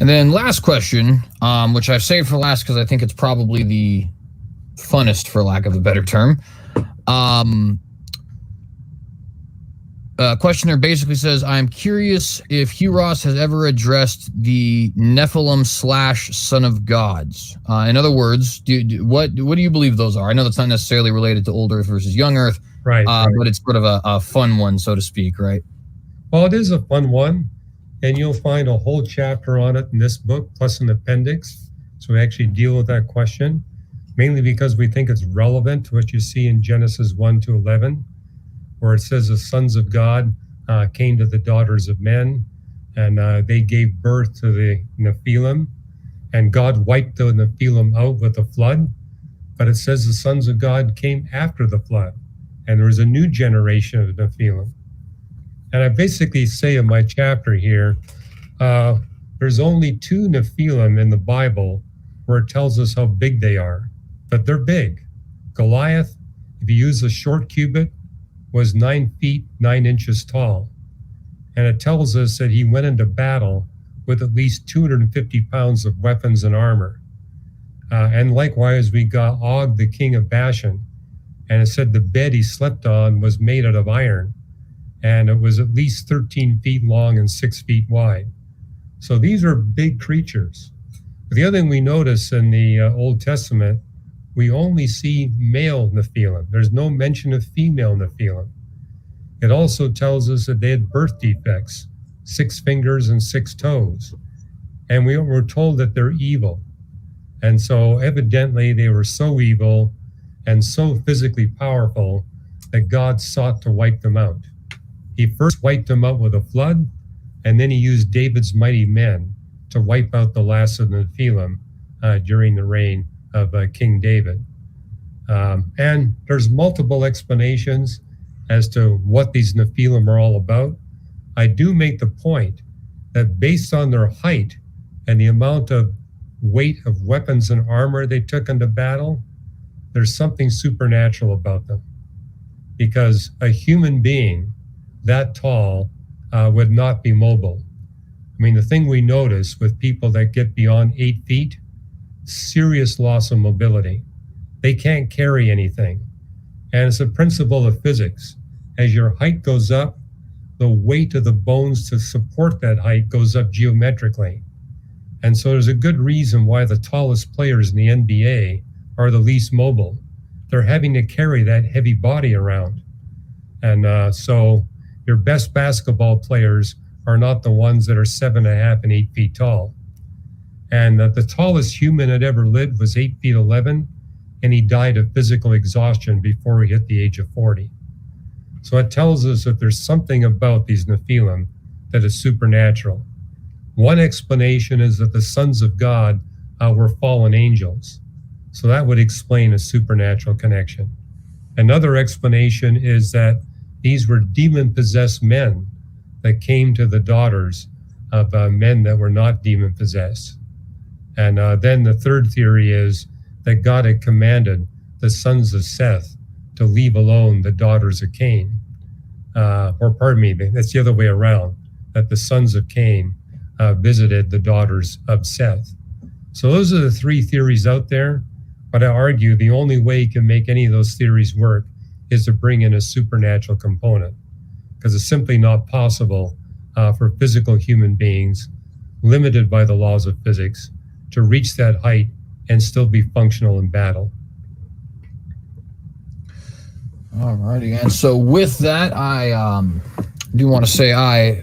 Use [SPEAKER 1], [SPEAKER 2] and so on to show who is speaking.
[SPEAKER 1] And then last question, which I've saved for last because I think it's probably the funnest, for lack of a better term. Questioner basically says, I'm curious if Hugh Ross has ever addressed the Nephilim / son of gods. In other words, what do you believe those are? I know that's not necessarily related to old Earth versus young Earth,
[SPEAKER 2] right.
[SPEAKER 1] But it's sort of a fun one, so to speak, right?
[SPEAKER 2] Well, it is a fun one, and you'll find a whole chapter on it in this book, plus an appendix. So we actually deal with that question, mainly because we think it's relevant to what you see in Genesis 1-11. Where it says the sons of God came to the daughters of men, and they gave birth to the Nephilim, and God wiped the Nephilim out with a flood. But it says the sons of God came after the flood, and there was a new generation of Nephilim. And I basically say in my chapter here, there's only 2 Nephilim in the Bible where it tells us how big they are, but they're big. Goliath, if you use a short cubit, was 9 feet 9 inches tall. And it tells us that he went into battle with at least 250 pounds of weapons and armor. And likewise, we got Og, the king of Bashan. And it said the bed he slept on was made out of iron. And it was at least 13 feet long and 6 feet wide. So these are big creatures. But the other thing we notice in the Old Testament, we only see male Nephilim. There's no mention of female Nephilim. It also tells us that they had birth defects, 6 fingers and 6 toes. And we were told that they're evil. And so evidently they were so evil and so physically powerful that God sought to wipe them out. He first wiped them out with a flood, and then he used David's mighty men to wipe out the last of the Nephilim during the reign of King David. And there's multiple explanations as to what these Nephilim are all about. I do make the point that based on their height and the amount of weight of weapons and armor they took into battle, there's something supernatural about them. Because a human being that tall would not be mobile. I mean, the thing we notice with people that get beyond 8 feet, serious loss of mobility. They can't carry anything. And it's a principle of physics. As your height goes up, the weight of the bones to support that height goes up geometrically. And so there's a good reason why the tallest players in the NBA are the least mobile. They're having to carry that heavy body around. And so your best basketball players are not the ones that are 7.5 and 8 feet tall. And the tallest human that ever lived was 8 feet 11, and he died of physical exhaustion before he hit the age of 40. So it tells us that there's something about these Nephilim that is supernatural. One explanation is that the sons of God were fallen angels. So that would explain a supernatural connection. Another explanation is that these were demon-possessed men that came to the daughters of men that were not demon-possessed. And then the third theory is that God had commanded the sons of Seth to leave alone the daughters of Cain. Or pardon me, that's the other way around, that the sons of Cain visited the daughters of Seth. So those are the 3 theories out there, but I argue the only way you can make any of those theories work is to bring in a supernatural component, because it's simply not possible for physical human beings, limited by the laws of physics, to reach that height and still be functional in battle.
[SPEAKER 1] All righty. And so with that, I do want to say I